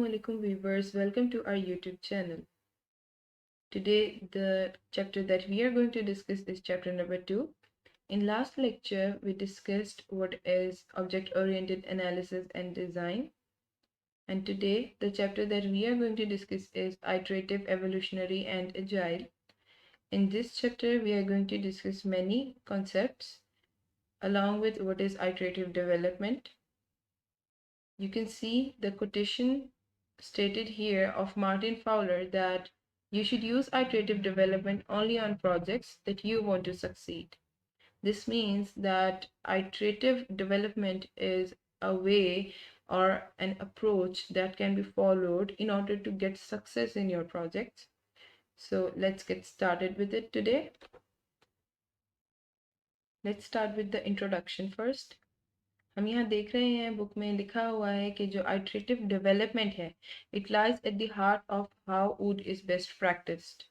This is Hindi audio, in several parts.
Assalamualaikum viewers, welcome to our YouTube channel. Today the chapter that we are going to discuss is chapter number 2. In last lecture we discussed what is object-oriented analysis and design, and today the chapter that we are going to discuss is iterative, evolutionary and agile. In this chapter we are going to discuss many concepts along with what is iterative development. You can see the quotation stated here of Martin Fowler that you should use iterative development only on projects that you want to succeed. This means that iterative development is a way or an approach that can be followed in order to get success in your projects. So let's get started with it today. Let's start with the introduction first. हम यहाँ देख रहे हैं बुक में लिखा हुआ है कि जो आइटरेटिव डेवलपमेंट है it lies at the heart of how would is best practised.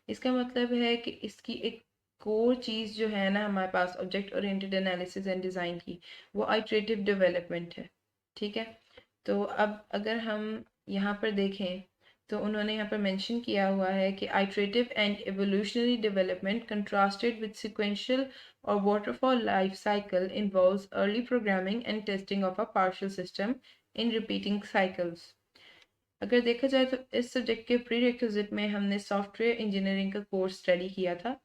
इसका मतलब है कि इसकी एक कोर चीज़ जो है ना हमारे पास object oriented analysis and design की, वो आइटरेटिव डेवलपमेंट है। ठीक है, तो अब अगर हम यहाँ पर देखें तो उन्होंने यहाँ पर मेंशन किया हुआ है कि iterative and evolutionary development contrasted with sequential or waterfall life cycle involves early programming and testing of a partial system in repeating cycles. अगर देखा जाए तो इस सब्जेक्ट के प्रीरेक्विजिट में हमने सॉफ्टवेयर इंजीनियरिंग का कोर्स स्टडी किया था,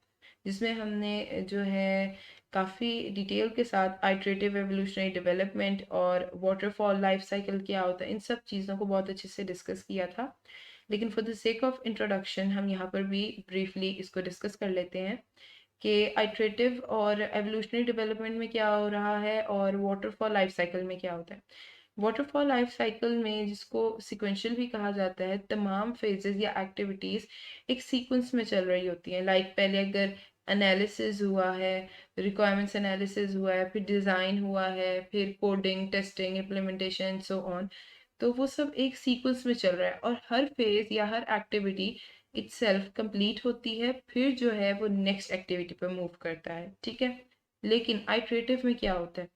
जिसमें हमने जो है काफ़ी डिटेल के साथ आइटरेटिव एवोल्यूशनरी डेवलपमेंट और वाटरफॉल लाइफ साइकिल क्या होता है इन सब चीज़ों को बहुत अच्छे से डिस्कस किया था। लेकिन for the sake of introduction हम यहाँ पर भी ब्रीफली इसको डिस्कस कर लेते हैं कि आइटरेटिव और एवोल्यूशनरी डेवलपमेंट में क्या हो रहा है और वाटरफॉल लाइफ साइकिल में क्या होता है। वाटरफॉल लाइफ साइकिल में, जिसको सिक्वेंशियल भी कहा जाता है, तमाम फेजेस या एक्टिविटीज़ एक सीक्वेंस में चल रही होती हैं। लाइक पहले अगर एनालिसिस हुआ है, रिक्वायरमेंट्स एनालिसिस हुआ है, फिर डिज़ाइन हुआ है, फिर coding, testing, implementation, so on, तो वो सब एक सीक्वेंस में चल रहा है और हर फेज या हर एक्टिविटी इटसेल्फ कंप्लीट होती है, फिर जो है वो नेक्स्ट एक्टिविटी पर मूव करता है। ठीक है, लेकिन आइटरेटिव में क्या होता है?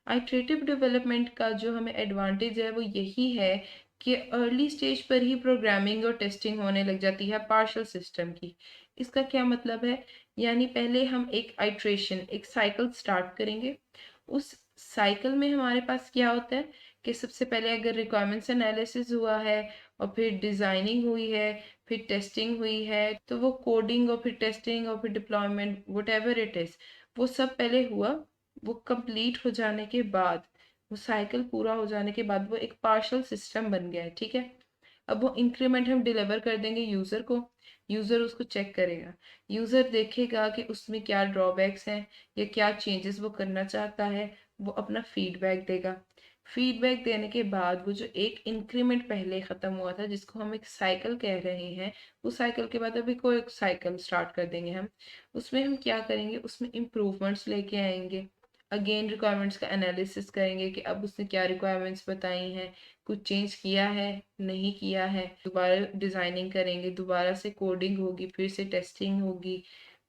आइटरेटिव डेवलपमेंट का जो हमें एडवांटेज है वो यही है कि अर्ली स्टेज पर ही प्रोग्रामिंग और टेस्टिंग होने लग जाती है पार्शियल सिस्टम की। इसका क्या मतलब है? यानी पहले हम एक आइट्रेशन, एक साइकिल स्टार्ट करेंगे। उस साइकिल में हमारे पास क्या होता है कि सबसे पहले अगर रिक्वायरमेंट्स एनालिसिस हुआ है और फिर डिज़ाइनिंग हुई है, फिर टेस्टिंग हुई है, तो वो कोडिंग और फिर टेस्टिंग और फिर डिप्लॉयमेंट, व्हाटएवर इट इज़, वो सब पहले हुआ। वो कंप्लीट हो जाने के बाद, वो साइकिल पूरा हो जाने के बाद वो एक पार्शियल सिस्टम बन गया है। ठीक है, अब वो इंक्रीमेंट हम डिलीवर कर देंगे यूज़र को। यूज़र उसको चेक करेगा, यूज़र देखेगा कि उसमें क्या ड्रॉबैक्स हैं या क्या चेंजेस वो करना चाहता है, वो अपना फीडबैक देगा। फीडबैक देने के बाद वो जो एक इंक्रीमेंट पहले ख़त्म हुआ था, जिसको हम एक साइकिल कह रहे हैं, उस साइकिल के बाद अभी कोई एक साइकिल स्टार्ट कर देंगे हम। उसमें हम क्या करेंगे, उसमें इम्प्रूवमेंट्स लेके आएंगे। अगेन रिक्वायरमेंट्स का एनालिसिस करेंगे कि अब उसने क्या रिक्वायरमेंट्स बताई हैं, कुछ चेंज किया है, नहीं किया है। दोबारा डिज़ाइनिंग करेंगे, दोबारा से कोडिंग होगी, फिर से टेस्टिंग होगी,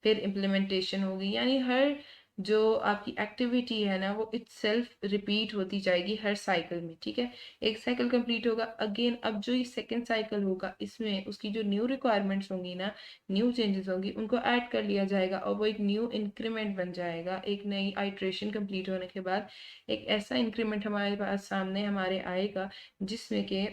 फिर इम्प्लीमेंटेशन होगी। यानी हर जो आपकी एक्टिविटी है ना वो इटसेल्फ रिपीट होती जाएगी हर साइकिल में। ठीक है, एक साइकिल कंप्लीट होगा, अगेन अब जो ये सेकेंड साइकिल होगा इसमें उसकी जो न्यू रिक्वायरमेंट्स होंगी ना, न्यू चेंजेस होंगी, उनको ऐड कर लिया जाएगा और वो एक न्यू इंक्रीमेंट बन जाएगा। एक नई आइट्रेशन कंप्लीट होने के बाद एक ऐसा इंक्रीमेंट हमारे पास सामने हमारे आएगा जिसमें के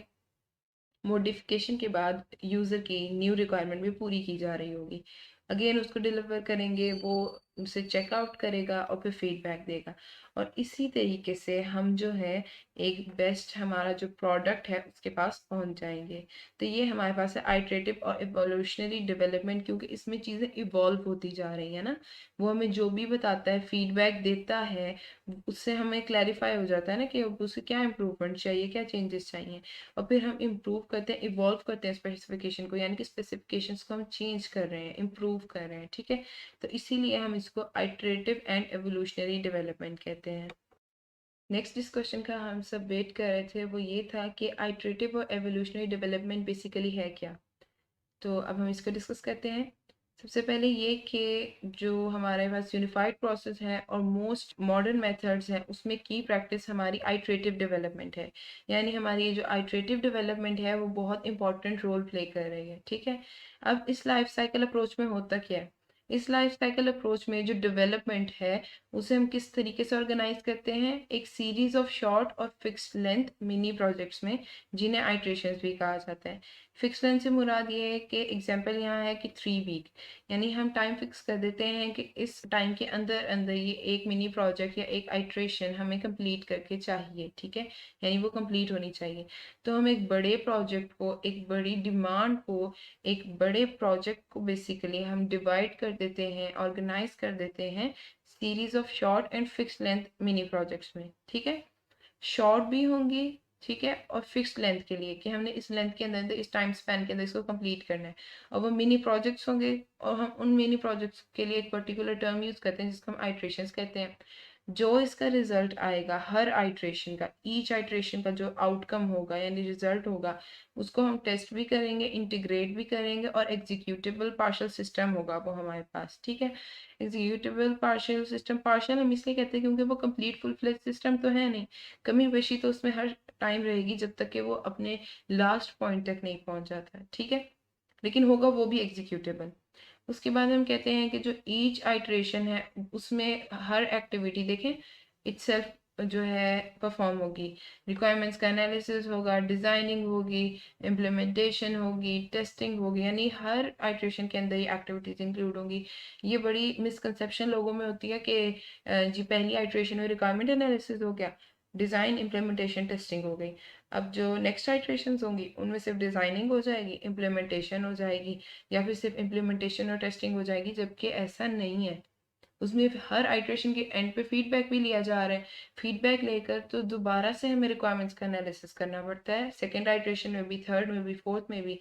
मॉडिफिकेशन के बाद यूज़र की न्यू रिक्वायरमेंट भी पूरी की जा रही होगी। अगेन उसको डिलीवर करेंगे, वो उसे चेकआउट करेगा और फिर फीडबैक देगा। और इसी तरीके से हम जो है एक बेस्ट हमारा जो प्रोडक्ट है उसके पास पहुंच जाएंगे। तो ये हमारे पास है आइटरेटिव और इवोल्यूशनरी डेवलपमेंट, क्योंकि इसमें चीज़ें इवॉल्व होती जा रही है ना। वो हमें जो भी बताता है, फीडबैक देता है, उससे हमें क्लैरिफाई हो जाता है ना कि अब उसे क्या इम्प्रूवमेंट चाहिए, क्या चेंजेस चाहिए, और फिर हम इम्प्रूव करते हैं, इवॉल्व करते हैं स्पेसिफिकेशन को, यानी कि स्पेसिफिकेशंस को हम चेंज कर रहे हैं, इम्प्रूव कर रहे हैं। ठीक है, तो इसीलिए हम इसको आइटरेटिव एंड एवोल्यूशनरी डेवलपमेंट कहते हैं। नेक्स्ट जिस क्वेश्चन का हम सब वेट कर रहे थे वो ये था कि आइटरेटिव और एवोल्यूशनरी डेवलपमेंट बेसिकली है क्या। तो अब हम इसको डिस्कस करते हैं। सबसे पहले ये कि जो हमारे पास यूनिफाइड प्रोसेस है और मोस्ट मॉडर्न मेथड्स हैं उसमें की प्रैक्टिस हमारी आइट्रेटिव डेवलपमेंट है, यानी हमारी ये जो आइट्रेटिव डेवलपमेंट है वो बहुत इंपॉर्टेंट रोल प्ले कर रही है। ठीक है, अब इस लाइफ साइकिल अप्रोच में होता क्या है, इस लाइफ साइकिल अप्रोच में जो डेवलपमेंट है उसे हम किस तरीके से ऑर्गेनाइज करते हैं, एक सीरीज ऑफ शॉर्ट और फिक्स्ड लेंथ मिनी प्रोजेक्ट्स में, जिन्हें आइट्रेशंस भी कहा जाता है। फिक्स लेंथ से मुराद ये है कि एग्जांपल यहाँ है कि 3 वीक, यानी हम टाइम फिक्स कर देते हैं कि इस टाइम के अंदर अंदर ये एक मिनी प्रोजेक्ट या एक आइट्रेशन हमें कंप्लीट करके चाहिए। ठीक है, यानी वो कंप्लीट होनी चाहिए। तो हम एक बड़े प्रोजेक्ट को, एक बड़ी डिमांड को, एक बड़े प्रोजेक्ट को बेसिकली हम डिवाइड कर देते हैं, ऑर्गेनाइज कर देते हैं series of short and fix length mini projects में। ठीक है, शॉर्ट भी होंगी, ठीक है, और फिक्स्ड लेंथ के लिए कि हमने इस लेंथ के अंदर इस टाइम स्पैन के अंदर इसको कंप्लीट करना है। और वो मिनी प्रोजेक्ट्स होंगे और हम उन मिनी प्रोजेक्ट्स के लिए एक पर्टिकुलर टर्म यूज करते हैं जिसको हम आइट्रेशंस कहते हैं। जो इसका रिजल्ट आएगा हर आइट्रेशन का, ईच आइट्रेशन का जो आउटकम होगा यानी रिजल्ट होगा, उसको हम टेस्ट भी करेंगे, इंटीग्रेट भी करेंगे और एग्जीक्यूटेबल पार्शियल सिस्टम होगा वो हमारे पास। ठीक है, एग्जीक्यूटेबल पार्शियल सिस्टम, पार्शियल हम इसलिए कहते हैं क्योंकि वो कंप्लीट फुल फ्लेज सिस्टम तो है नहीं, कमी बेशी तो उसमें हर टाइम रहेगी जब तक कि वो अपने लास्ट पॉइंट तक नहीं पहुंच जाता है। ठीक है, लेकिन होगा वो भी एग्जीक्यूटेबल। उसके बाद हम कहते हैं कि जो ईच आइट्रेशन है उसमें हर एक्टिविटी देखें इटसेल्फ जो है परफॉर्म होगी, रिक्वायरमेंट्स का एनालिसिस होगा, डिजाइनिंग होगी, इम्प्लीमेंटेशन होगी, टेस्टिंग होगी, यानी हर आइट्रेशन के अंदर ये एक्टिविटीज इंक्लूड होंगी। ये बड़ी मिसकंसेप्शन लोगों में होती है कि जी पहली आइट्रेशन में रिक्वायरमेंट एनालिसिस हो गया, डिज़ाइन इम्प्लीमेंटेशन टेस्टिंग हो गई, अब जो नेक्स्ट आइट्रेशंस होंगी उनमें सिर्फ डिज़ाइनिंग हो जाएगी, इम्प्लीमेंटेशन हो जाएगी, या फिर सिर्फ इम्प्लीमेंटेशन और टेस्टिंग हो जाएगी, जबकि ऐसा नहीं है। उसमें हर आइट्रेशन के एंड पे फीडबैक भी लिया जा रहा है, फीडबैक लेकर तो दोबारा से हमें रिक्वायरमेंट्स का एनालिसिस करना पड़ता है, सेकेंड आइट्रेशन में भी, थर्ड में भी, फोर्थ में भी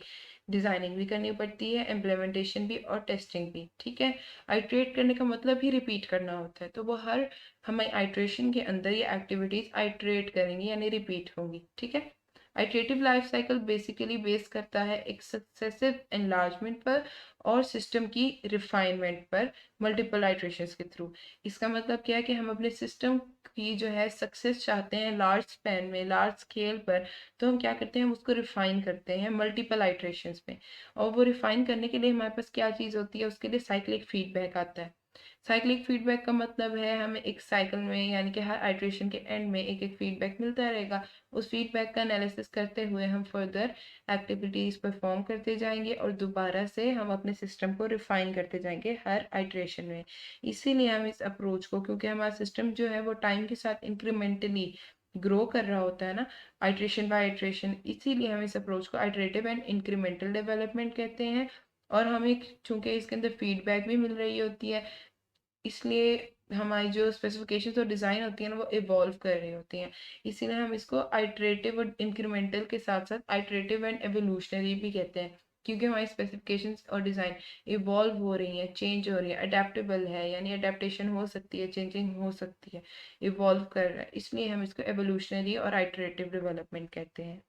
डिजाइनिंग भी करनी पड़ती है, इम्प्लीमेंटेशन भी और टेस्टिंग भी। ठीक है, आइट्रेट करने का मतलब ही रिपीट करना होता है, तो वो हर हमें आइट्रेशन के अंदर ये एक्टिविटीज आइट्रेट करेंगी यानी रिपीट होंगी। ठीक है, iterative life cycle basically base करता है एक सक्सेसिव एनलार्जमेंट पर और सिस्टम की रिफाइनमेंट पर मल्टीपल आइट्रेशंस के थ्रू। इसका मतलब क्या है कि हम अपने सिस्टम की जो है सक्सेस चाहते हैं लार्ज स्पैन में, लार्ज स्केल पर, तो हम क्या करते हैं, हम उसको रिफाइन करते हैं मल्टीपल आइट्रेशंस में। और वो रिफाइन करने के लिए हमारे पास क्या चीज़ होती है, उसके लिए साइक्लिक फीडबैक आता है। साइक्लिक फीडबैक का मतलब है हमें एक साइकिल में यानी कि हर आइट्रेशन के एंड में एक एक फीडबैक मिलता रहेगा, उस फीडबैक का एनालिसिस करते हुए हम फर्दर एक्टिविटीज परफॉर्म करते जाएंगे और दोबारा से हम अपने सिस्टम को रिफाइन करते जाएंगे हर आइट्रेशन में। इसीलिए हम इस अप्रोच को, क्योंकि हमारा सिस्टम जो है वो टाइम के साथ इंक्रीमेंटली ग्रो कर रहा होता है ना, आइट्रेशन बाय आइट्रेशन, इसीलिए हम इस अप्रोच को आइट्रेटिव एंड इंक्रीमेंटल डेवलपमेंट कहते हैं। और हमें चूंकि इसके अंदर फीडबैक भी मिल रही होती है, इसलिए हमारी जो स्पेसिफिकेशंस और डिज़ाइन होती हैं ना वो इवॉल्व कर रही होती हैं, इसीलिए हम इसको आइट्रेटिव और इंक्रीमेंटल के साथ साथ आइट्रेटिव एंड एवोल्यूशनरी भी कहते हैं, क्योंकि हमारी स्पेसिफिकेशंस और डिज़ाइन इवॉल्व हो रही हैं, चेंज हो रही है, अडेप्टेबल है, यानी अडेप्टेशन हो सकती है, चेंजिंग हो सकती है, इवॉल्व कर रहा है, इसलिए हम इसको एवोल्यूशनरी और आइट्रेटिव डेवलपमेंट कहते हैं।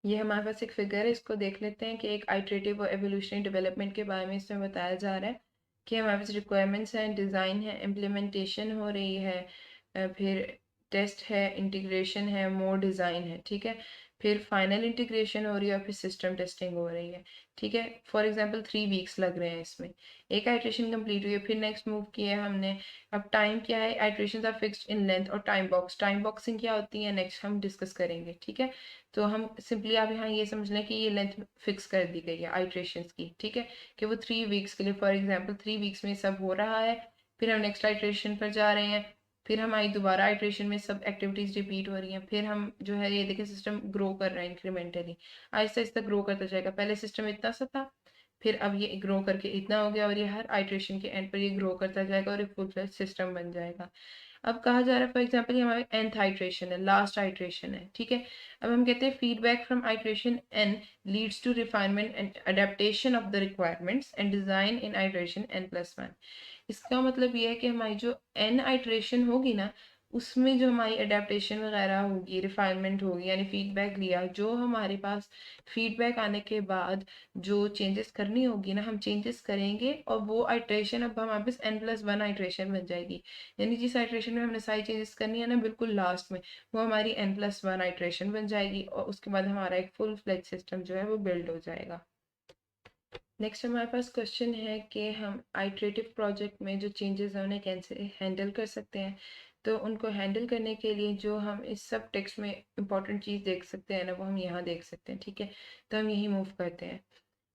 ये हमारे पास एक फिगर है, इसको देख लेते हैं कि एक आइट्रेटिव और एवोल्यूशनरी डेवलपमेंट के बारे में इसमें बताया जा रहा है कि हमारे पास रिक्वायरमेंट्स हैं, डिज़ाइन है, इम्प्लीमेंटेशन हो रही है, फिर टेस्ट है, इंटीग्रेशन है, मोर डिज़ाइन है। ठीक है, फिर फाइनल इंटीग्रेशन हो रही है और फिर सिस्टम टेस्टिंग हो रही है। ठीक है, फॉर एग्जांपल 3 वीक्स लग रहे हैं इसमें, एक आइट्रेशन कंप्लीट हुई है, फिर नेक्स्ट मूव किया है हमने। अब टाइम क्या है, iteration are fixed in length और टाइम बॉक्सिंग क्या होती है नेक्स्ट हम डिस्कस करेंगे। ठीक है, तो हम सिंपली आप यहाँ ये समझ लें कि ये लेंथ फिक्स कर दी गई है आइट्रेशंस की। ठीक है, कि वो 3 वीक्स के लिए, फॉर एग्जांपल 3 वीक्स में सब हो रहा है, फिर हम नेक्स्ट आइट्रेशन पर जा रहे हैं, फिर हमारी दोबारा आइट्रेशन में सब एक्टिविटीज रिपीट हो रही हैं, फिर हम जो है ये देखें सिस्टम ग्रो कर रहा है इंक्रीमेंटली, आहिस्ता आहिस्ता ग्रो करता जाएगा, पहले सिस्टम इतना सा था, फिर अब ये ग्रो करके इतना हो गया और ये हर आइट्रेशन के एंड पर ये ग्रो करता जाएगा और एक फुल फ्लेज सिस्टम बन जाएगा। अब कहा जा रहा है फॉर एग्जांपल ये हमारे nth आइट्रेशन है, लास्ट आइट्रेशन है। ठीक है, अब हम कहते हैं feedback from iteration n leads to refinement and adaptation of the requirements and design in iteration n+1। इसका मतलब ये है कि हमारी जो n आइट्रेशन होगी ना, उसमें जो हमारी अडेप्टेशन वगैरह होगी, रिफाइनमेंट होगी, यानी फीडबैक लिया, जो हमारे पास फीडबैक आने के बाद जो चेंजेस करनी होगी ना, हम चेंजेस करेंगे और वो आइट्रेशन अब हमारे पास n+1 आइट्रेशन बन जाएगी। यानी जिस आइट्रेशन में हमने सारी चेंजेस करनी है ना बिल्कुल लास्ट में, वो हमारी n+1 आइट्रेशन बन जाएगी और उसके बाद हमारा एक फुल फ्लेज सिस्टम जो है वो बिल्ड हो जाएगा। नेक्स्ट हमारे पास क्वेश्चन है कि हम आइट्रेटिव प्रोजेक्ट में जो चेंजेस हैं उन्हें कैसे हैंडल कर सकते हैं। तो उनको हैंडल करने के लिए जो हम इस सब टेक्स्ट में इंपॉर्टेंट चीज़ देख सकते हैं ना, वो हम यहाँ देख सकते हैं, ठीक है। तो हम यही मूव करते हैं।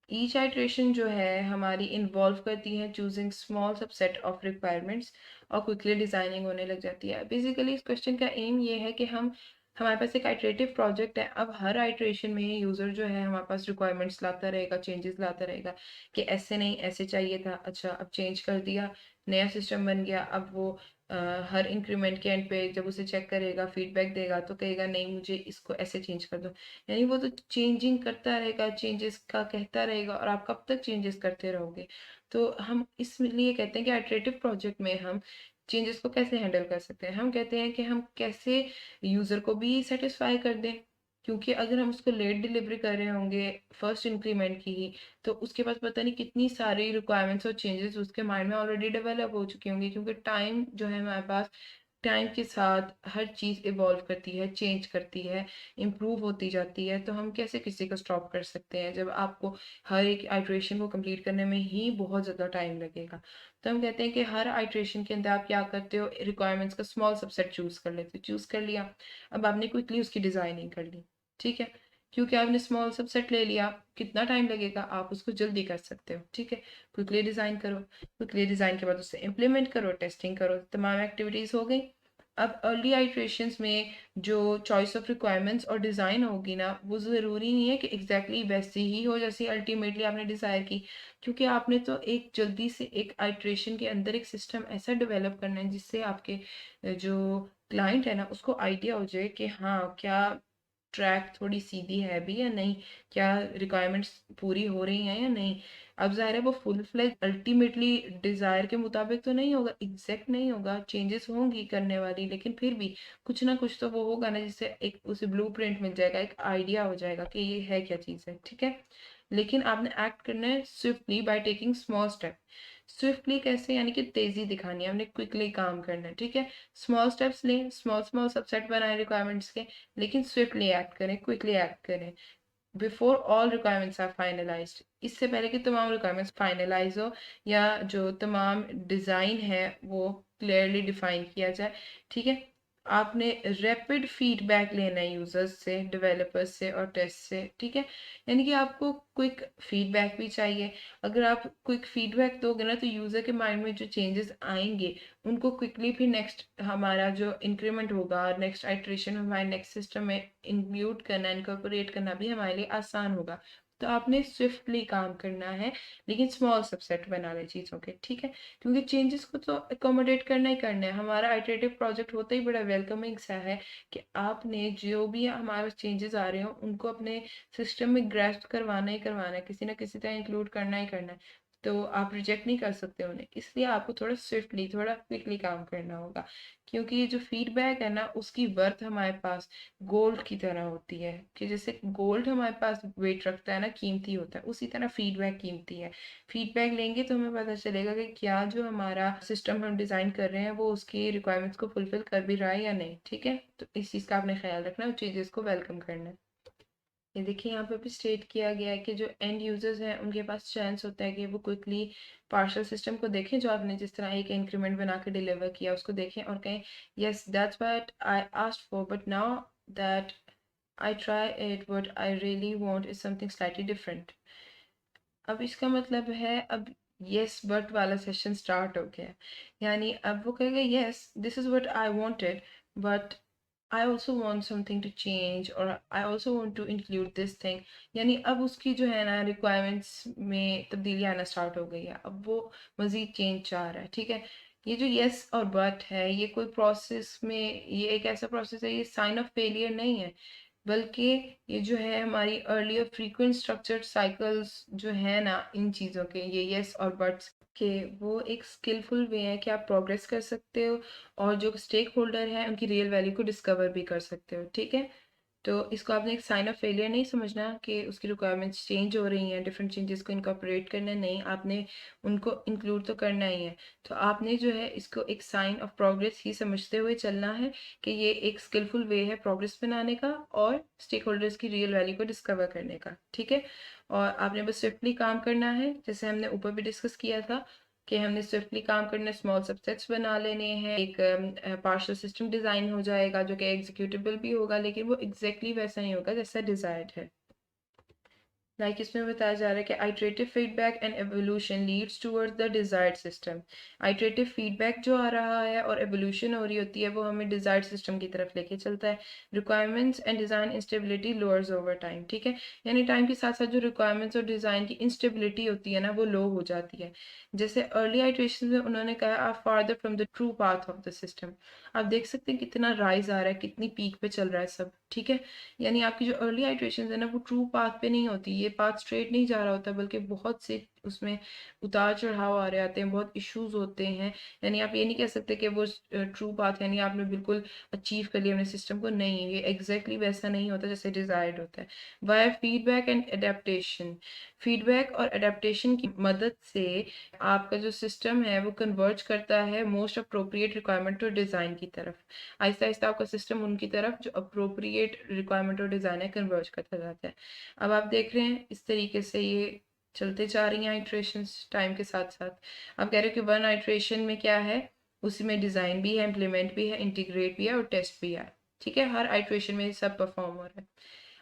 ईच आइट्रेशन जो है हमारी इन्वॉल्व करती है choosing small subset of requirements और क्विकली डिजाइनिंग होने लग जाती है। बेसिकली इस क्वेश्चन का एम ये है कि हमारे पास एक आइट्रेटिव प्रोजेक्ट है। अब हर आइट्रेशन में यूज़र जो है हमारे पास रिक्वायरमेंट्स लाता रहेगा, चेंजेस लाता रहेगा कि ऐसे नहीं ऐसे चाहिए था, अच्छा अब चेंज कर दिया, नया सिस्टम बन गया। अब वो हर इंक्रीमेंट के एंड पे जब उसे चेक करेगा, फीडबैक देगा, तो कहेगा नहीं मुझे इसको ऐसे चेंज कर दो। यानी वो तो चेंजिंग करता रहेगा, चेंजेस का कहता रहेगा और आप कब तक चेंजेस करते रहोगे। तो हम इसलिए कहते हैं कि आइटरेटिव प्रोजेक्ट में हम चेंजेस को कैसे हैंडल कर सकते हैं। हम कहते हैं कि हम कैसे यूज़र को भी सेटिस्फाई कर दें, क्योंकि अगर हम उसको लेट डिलीवरी कर रहे होंगे फर्स्ट इंक्रीमेंट की ही, तो उसके पास पता नहीं कितनी सारी रिक्वायरमेंट्स और चेंजेस उसके माइंड में ऑलरेडी डेवलप हो चुकी होंगी, क्योंकि टाइम जो है हमारे पास, टाइम के साथ हर चीज़ इवॉल्व करती है, चेंज करती है, इम्प्रूव होती जाती है। तो हम कैसे किसी को स्टॉप कर सकते हैं जब आपको हर एक आइट्रेशन को कंप्लीट करने में ही बहुत ज़्यादा टाइम लगेगा। तो हम कहते हैं कि हर आइट्रेशन के अंदर आप क्या करते हो, रिक्वायरमेंट्स का स्मॉल सबसेट चूज़ कर लेते हो। चूज़ कर लिया, अब आपने क्विकली उसकी डिज़ाइनिंग कर ली, ठीक है। क्योंकि आपने स्मॉल सबसेट ले लिया, कितना टाइम लगेगा, आप उसको जल्दी कर सकते हो, ठीक है। क्विकली डिज़ाइन करो, क्विकली डिज़ाइन के बाद उसे इम्प्लीमेंट करो, टेस्टिंग करो, तमाम एक्टिविटीज़ हो गई। अब अर्ली आइट्रेशंस में जो चॉइस ऑफ रिक्वायरमेंट्स और डिज़ाइन होगी ना, वो ज़रूरी नहीं है कि एग्जैक्टली वैसी ही हो जैसी अल्टीमेटली आपने डिज़ायर की, क्योंकि आपने तो एक जल्दी से एक आइट्रेशन के अंदर एक सिस्टम ऐसा डेवलप करना है जिससे आपके जो क्लाइंट है ना उसको आइडिया हो जाए कि हाँ क्या ट्रैक थोड़ी सीधी है भी या नहीं, क्या रिक्वायरमेंट्स पूरी हो रही हैं या नहीं। अब ज़ाहिर है वो फुल फ्लेज अल्टीमेटली डिज़ायर के मुताबिक तो नहीं होगा, एग्जैक्ट नहीं होगा, चेंजेस होंगी करने वाली, लेकिन फिर भी कुछ ना कुछ तो वो होगा ना जिससे एक उसे ब्लूप्रिंट मिल जाएगा, एक आइडिया हो जाएगा कि ये है क्या चीज़ है, ठीक है। लेकिन आपने एक्ट करना है swiftly by taking small step. Swiftly कैसे, यानी कि तेजी दिखानी है, हमने क्विकली काम करना है, ठीक है। स्मॉल स्टेप्स लें, स्मॉल स्मॉल सबसेट बनाएं रिक्वायरमेंट्स के, लेकिन स्विफ्टली एक्ट करें, क्विकली एक्ट करें। Before all requirements are finalised, इससे पहले कि तमाम रिक्वायरमेंट्स फाइनलाइज हो या जो तमाम डिज़ाइन है वो क्लियरली डिफाइन किया जाए, ठीक है। आपने रैपिड फीडबैक लेना है यूजर्स से, डेवलपर्स से और टेस्ट से, ठीक है। यानी कि आपको क्विक फीडबैक भी चाहिए। अगर आप क्विक फीडबैक दोगे ना तो यूज़र के माइंड में जो चेंजेस आएंगे उनको क्विकली फिर नेक्स्ट हमारा जो इंक्रीमेंट होगा, नेक्स्ट आइट्रेशन में हमारे नेक्स्ट सिस्टम में इंक्लूड करना, इनकॉर्पोरेट करना भी हमारे लिए आसान होगा। तो आपने स्विफ्टली काम करना है, लेकिन स्मॉल सबसेट बना ले चीज़ों के, ठीक है। क्योंकि चेंजेस को तो अकोमोडेट करना ही करना है। हमारा आइटरेटिव प्रोजेक्ट होता ही बड़ा वेलकमिंग सा है कि आपने जो भी हमारे पास चेंजेस आ रहे हो उनको अपने सिस्टम में ग्रेस्प करवाना ही करवाना है, किसी ना किसी तरह इंक्लूड करना ही करना है। तो आप रिजेक्ट नहीं कर सकते उन्हें, इसलिए आपको थोड़ा स्विफ्टली, थोड़ा क्विकली काम करना होगा। क्योंकि ये जो फीडबैक है ना उसकी वर्थ हमारे पास गोल्ड की तरह होती है, कि जैसे गोल्ड हमारे पास वेट रखता है ना, कीमती होता है, उसी तरह फीडबैक कीमती है। फीडबैक लेंगे तो हमें पता चलेगा कि क्या जो हमारा सिस्टम हम डिज़ाइन कर रहे हैं वो उसकी रिक्वायरमेंट्स को फुलफिल कर भी रहा है या नहीं, ठीक है। तो इस चीज़ का आपने ख्याल रखना है और चेंजेस को वेलकम करना है। ये देखिए यहाँ पे भी स्टेट किया गया है कि जो एंड यूजर्स हैं उनके पास चांस होता है कि वो क्विकली पार्शल सिस्टम को देखें, जो आपने जिस तरह एक इंक्रीमेंट बना के डिलीवर किया उसको देखें और कहें yes that's what I asked for, but now that I try it, what I really want is something slightly different. अब इसका मतलब है अब yes but वाला सेशन स्टार्ट हो गया है। यानी अब वो कहेगा yes this is what I wanted, but I also want something to change or I also want to include this thing। यानी अब उसकी जो है ना रिक्वायरमेंट्स में तब्दीली आना स्टार्ट हो गई है, अब वो मज़ीद चेंज चाह रहा है, ठीक है। ये जो yes और but है ये कोई प्रोसेस में, ये एक ऐसा प्रोसेस है, ये साइन ऑफ फेलियर नहीं है, बल्कि ये जो है हमारी अर्लियर फ्रीक्वेंट स्ट्रक्चर्ड साइकिल्स जो है ना इन चीज़ों के, ये यस और बट्स कि वो एक स्किलफुल वे है कि आप प्रोग्रेस कर सकते हो और जो स्टेक होल्डर है उनकी रियल वैल्यू को डिस्कवर भी कर सकते हो, ठीक है। तो इसको आपने एक साइन ऑफ फेलियर नहीं समझना कि उसकी रिक्वायरमेंट्स चेंज हो रही हैं, डिफरेंट चेंजेस को इनकॉर्पोरेट करना, नहीं, आपने उनको इंक्लूड तो करना ही है। तो आपने जो है इसको एक साइन ऑफ प्रोग्रेस ही समझते हुए चलना है कि ये एक स्किलफुल वे है प्रोग्रेस बनाने का और स्टेक होल्डर्स की रियल वैल्यू को डिस्कवर करने का, ठीक है। और आपने बस स्विफ्टली काम करना है, जैसे हमने ऊपर भी डिस्कस किया था कि हमने स्विफ्टली काम करना, स्मॉल सबसेट्स बना लेने हैं, एक पार्शल सिस्टम डिज़ाइन हो जाएगा जो कि एग्जीक्यूटेबल भी होगा, लेकिन वो एग्जैक्टली वैसा नहीं होगा जैसा डिज़ायर्ड है। लाइक इसमें बताया जा रहा है कि iterative feedback and evolution leads towards the desired system. Iterative feedback जो आ रहा है और एवोल्यूशन हो रही होती है वो हमें डिजायर्ड सिस्टम की तरफ लेके चलता है। Requirements and design instability lowers over time, ठीक है। यानी टाइम के साथ साथ जो रिक्वायरमेंट्स और डिज़ाइन की इंस्टेबिलिटी होती है ना वो लो हो जाती है। जैसे अर्ली आइट्रेशन में उन्होंने कहा आप farther from the true path of the system. आप देख सकते हैं कितना राइज आ रहा है, कितनी पीक पे चल रहा है सब, ठीक है। यानी आपकी जो अर्ली आइट्रेशन है ना वो ट्रू पाथ पे नहीं होती, ये पाथ स्ट्रेट नहीं जा रहा होता, बल्कि बहुत से उसमें उतार चढ़ाव आ रहे आते हैं, बहुत इश्यूज होते हैं। यानी आप ये नहीं कह सकते कि वो ट्रू पाथ यानी आपने बिल्कुल अचीव कर लिया अपने सिस्टम को, नहीं, ये एग्जैक्टली वैसा नहीं होता जैसे डिजायर्ड होता है। Via feedback and adaptation, feedback और एडेप्टेशन की मदद से आपका जो सिस्टम है वो कन्वर्ज करता है मोस्ट अप्रोप्रिएट रिक्वायरमेंट और डिज़ाइन की तरफ। आहिस्ता आहिस्ता आपका सिस्टम उनकी तरफ जो अप्रोप्रिएट रिक्वायरमेंट और डिज़ाइन है कन्वर्ज करता जाता है। अब आप देख रहे हैं इस तरीके से ये चलते जा रही हैं आइट्रेशंस टाइम के साथ साथ। आप कह रहे हो कि वन आइट्रेशन में क्या है, उसी में डिज़ाइन भी है, इम्प्लीमेंट भी है, इंटीग्रेट भी है और टेस्ट भी है, ठीक है। हर आइट्रेशन में सब परफॉर्म हो रहा है।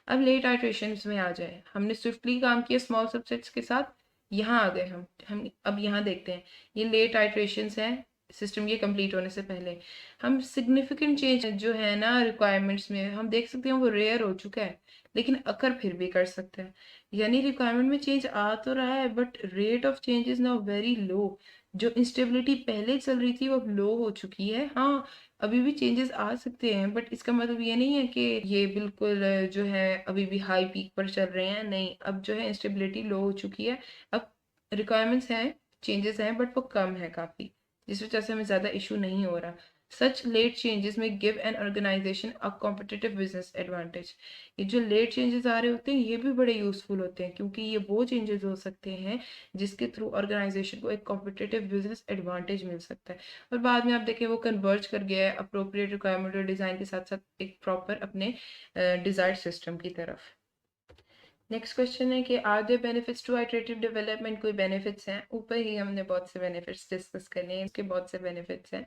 अब लेट आइट्रेशंस में आ जाए, हमने स्विफ्टली काम किया स्मॉल सबसेट्स के साथ, यहाँ आ गए हम अब यहाँ देखते हैं ये लेट आइट्रेशंस हैं सिस्टम के कंप्लीट होने से पहले। हम सिग्निफिकेंट चेंज जो है ना रिक्वायरमेंट्स में हम देख सकते हैं वो रेयर हो चुका है, लेकिन अकर फिर भी कर सकते हैं। यानी रिक्वायरमेंट में चेंज आ तो रहा है but rate of change is now very low. जो इंस्टेबिलिटी पहले चल रही थी वो अब लो हो चुकी है। हाँ, अभी भी चेंजेस आ सकते हैं बट इसका मतलब ये नहीं है कि ये बिल्कुल जो है अभी भी हाई पीक पर चल रहे हैं, नहीं, अब जो है इंस्टेबिलिटी लो हो चुकी है। अब रिक्वायरमेंट्स हैं, चेंजेस हैं बट वो कम है काफ़ी, जिस वजह से हमें ज़्यादा इशू नहीं हो रहा। सच लेट चेंजेस में give an organisation a competitive business advantage. ये जो लेट चेंजेस आ रहे होते हैं ये भी बड़े यूजफुल होते हैं क्योंकि ये वो चेंजेस हो सकते हैं जिसके थ्रू ऑर्गेनाइजेशन को एक कॉम्पिटिटिव बिजनेस एडवांटेज मिल सकता है। और बाद में आप देखें वो कन्वर्ज कर गया है अप्रोप्रिएट रिक्वायरमेंट और डिज़ाइन के साथ साथ एक प्रॉपर अपने डिजायर्ड सिस्टम की तरफ। नेक्स्ट क्वेश्चन है कि are there benefits to iterative development. कोई बेनिफिट्स हैं, ऊपर ही हमने बहुत से बेनिफिट्स डिस्कस करने हैं, इसके बहुत से बेनिफिट्स हैं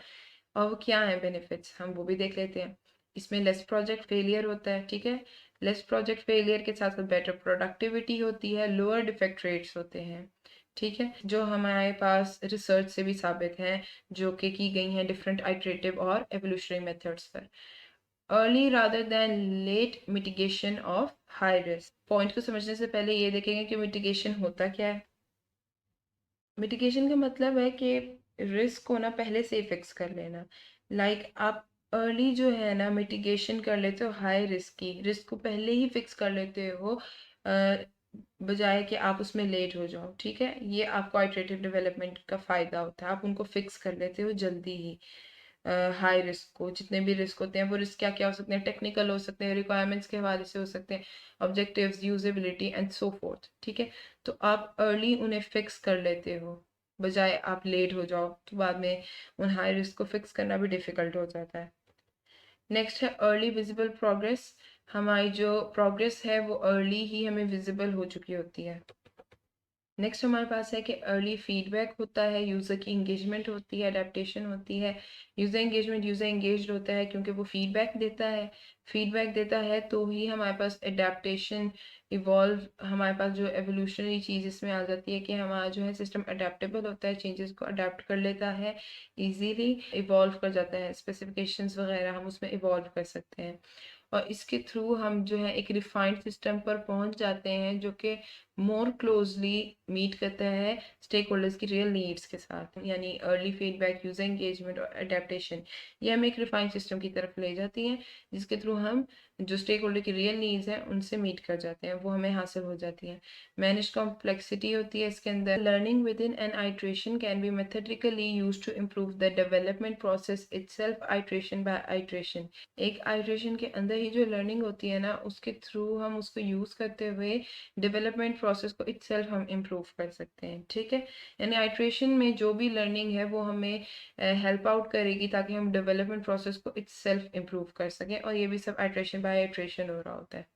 और वो क्या हैं बेनिफिट्स हम वो भी देख लेते हैं। इसमें लेस प्रोजेक्ट फेलियर होता है, ठीक है। लेस प्रोजेक्ट फेलियर के साथ साथ बेटर प्रोडक्टिविटी होती है, लोअर डिफेक्ट रेट्स होते हैं, ठीक है, जो हमारे पास रिसर्च से भी साबित हैं, जो कि की गई हैं डिफरेंट आइटरेटिव और एवोल्यूशनरी मेथड्स पर। Early rather than late mitigation of high risk. Point को समझने से पहले ये देखेंगे कि मिटिगेशन होता क्या है। मिटिगेशन का मतलब है कि रिस्क को ना पहले से ही फिक्स कर लेना। आप अर्ली जो है ना मिटिगेशन कर लेते हो हाई रिस्क की, रिस्क को पहले ही फिक्स कर लेते हो बजाय कि आप उसमें लेट हो जाओ, ठीक है। ये आपको आइटरेटिव डेवलपमेंट का फ़ायदा होता है, आप उनको फिक्स कर लेते हो जल्दी ही। हाई रिस्क को, जितने भी रिस्क होते हैं वो रिस्क क्या क्या हो सकते हैं, टेक्निकल हो सकते हैं, रिक्वायरमेंट्स के हवाले से हो सकते हैं, objectives, usability and so fourth, ठीक है। तो आप अर्ली उन्हें फिक्स कर लेते हो बजाय आप लेट हो जाओ तो बाद में उन हाई रिस्क को फिक्स करना भी डिफिकल्ट हो जाता है। नेक्स्ट है अर्ली विजिबल प्रोग्रेस। हमारी जो प्रोग्रेस है वो अर्ली ही हमें विजिबल हो चुकी होती है। नेक्स्ट हमारे पास है कि अर्ली फीडबैक होता है, यूज़र की इंगेजमेंट होती है, अडेप्टेशन होती है। यूज़र इंगेजमेंट, यूज़र इंगेज होता है क्योंकि वो फीडबैक देता है, फीडबैक देता है तो ही हमारे पास अडेप्टेशन, इवॉल्व, हमारे पास जो एवोल्यूशनरी चीज़ इसमें आ जाती है कि हमारा जो है सिस्टम अडेप्टेबल होता है, चेंजेस को अडेप्ट कर लेता है, इजीली इवॉल्व कर जाता है, स्पेसिफिकेशंस वगैरह हम उसमें इवॉल्व कर सकते हैं। और इसके थ्रू हम जो है एक रिफाइंड सिस्टम पर पहुंच जाते हैं जो कि मोर क्लोजली मीट करता है स्टेक होल्डर्स की रियल नीड्स के साथ, यानी अर्ली फीडबैक, यूजर एंगेजमेंट और अडेप्टेशन। ये हमें एक रिफाइंड सिस्टम की तरफ ले जाती हैं जिसके थ्रू हम जो स्टेक होल्डर की रियल नीड्स हैं उनसे मीट कर जाते हैं, वो हमें हासिल हो जाती हैं। मैनेज कॉम्प्लेक्सिटी होती है इसके अंदर। Learning within an iteration can be methodically use to improve the development process itself, iteration by iteration. एक आइट्रेशन के अंदर ही जो लर्निंग होती है ना, उसके थ्रू हम उसको यूज करते हुए डेवलपमेंट प्रोसेस को इटसेल्फ हम इम्प्रूव कर सकते हैं। ठीक है, यानी आइट्रेशन में जो भी लर्निंग है वो हमें हेल्प आउट करेगी ताकि हम डेवलपमेंट प्रोसेस को इटसेल्फ इम्प्रूव कर सकें, और ये भी सब आइट्रेशन बाय आइट्रेशन हो रहा होता है।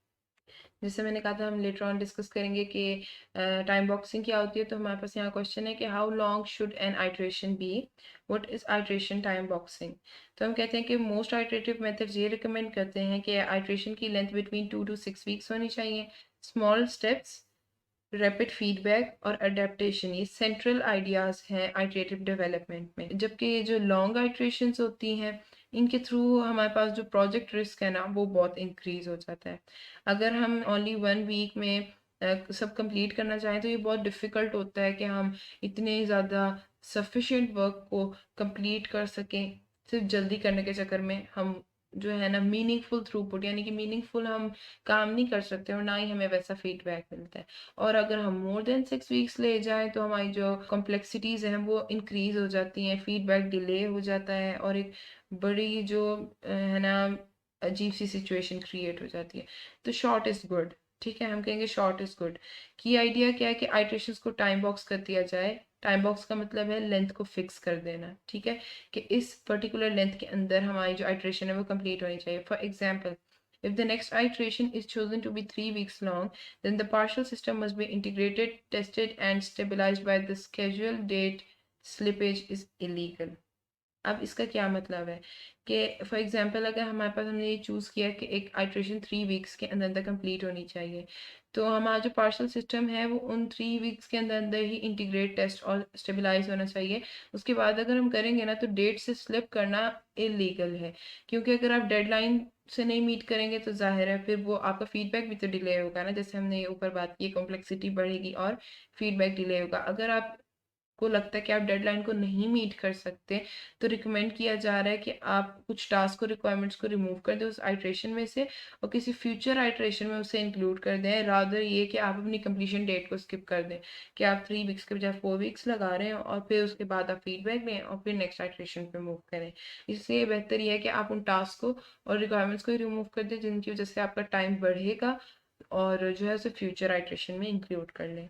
जैसे मैंने कहा था हम लेटर ऑन डिस्कस करेंगे कि टाइम बॉक्सिंग क्या होती है। तो हमारे पास यहाँ क्वेश्चन है कि how long should an iteration be, what is iteration time boxing. तो हम कहते हैं कि मोस्ट आइट्रेटिव मेथड्स ये रिकमेंड करते हैं कि आइट्रेशन की लेंथ बिटवीन 2 to 6 वीक्स होनी चाहिए। स्मॉल स्टेप्स, रैपिड फीडबैक और अडेप्टेशन, ये सेंट्रल आइडियाज हैं आइट्रेटिव डेवलपमेंट में। जबकि ये जो लॉन्ग आइट्रेशंस होती हैं इनके थ्रू हमारे पास जो प्रोजेक्ट रिस्क है ना वो बहुत इंक्रीज हो जाता है। अगर हम ओनली 1 वीक में सब कंप्लीट करना चाहें तो ये बहुत डिफ़िकल्ट होता है कि हम इतने ज़्यादा सफिशिएंट वर्क को कंप्लीट कर सकें। सिर्फ जल्दी करने के चक्कर में हम जो है ना मीनिंगफुल थ्रूपुट, यानी कि मीनिंगफुल हम काम नहीं कर सकते और ना ही हमें वैसा फीडबैक मिलता है। और अगर हम मोर देन 6 वीक्स ले जाएं तो हमारी जो कॉम्प्लेक्सिटीज हैं वो इंक्रीज हो जाती हैं, फीडबैक डिले हो जाता है और एक बड़ी जो है ना अजीब सी सिचुएशन क्रिएट हो जाती है। तो शॉर्ट इज गुड। ठीक है, हम कहेंगे शॉर्ट इज गुड। की आइडिया क्या है कि आइट्रेशंस को टाइम बॉक्स कर दिया जाए। टाइम बॉक्स का मतलब है लेंथ को फिक्स कर देना। ठीक है, कि इस पर्टिकुलर लेंथ के अंदर हमारी जो आइट्रेशन है वो कंप्लीट होनी चाहिए। For example, if the next iteration is chosen to be 3 weeks long, then the partial system must be integrated, tested, and stabilized by the schedule date. Slippage is illegal. अब इसका क्या मतलब है कि फॉर एग्जांपल अगर हमारे पास हमने ये चूज़ किया कि एक आइट्रेशन 3 वीक्स के अंदर अंदर कंप्लीट होनी चाहिए, तो हमारा जो पार्शल सिस्टम है वो उन 3 वीक्स के अंदर अंदर ही इंटीग्रेट, टेस्ट और स्टेबलाइज होना चाहिए। उसके बाद अगर हम करेंगे ना तो डेट से स्लिप करना इलीगल है, क्योंकि अगर आप डेडलाइन से नहीं मीट करेंगे तो जाहिर है फिर वो आपका फीडबैक भी तो डिले होगा ना। जैसे हमने ऊपर बात की, कॉम्प्लेक्सिटी बढ़ेगी और फीडबैक डिले होगा। अगर आप को लगता है कि आप डेडलाइन को नहीं मीट कर सकते तो रिकमेंड किया जा रहा है कि आप कुछ टास्क को, रिक्वायरमेंट्स को रिमूव कर दें उस आइट्रेशन में से और किसी फ्यूचर आइट्रेशन में उसे इंक्लूड कर दें, रादर ये कि आप अपनी कंप्लीशन डेट को स्किप कर दें कि आप 3 वीक्स के बजाय 4 वीक्स लगा रहे हैं और फिर उसके बाद आप फीडबैक लें और फिर नेक्स्ट आइट्रेशन पे मूव करें। इसलिए बेहतर ये है कि आप उन टास्क को और रिक्वायरमेंट्स को ही रिमूव कर दें जिनकी वजह से आपका टाइम बढ़ेगा और जो है उसे फ्यूचर आइट्रेशन में इंक्लूड कर लें।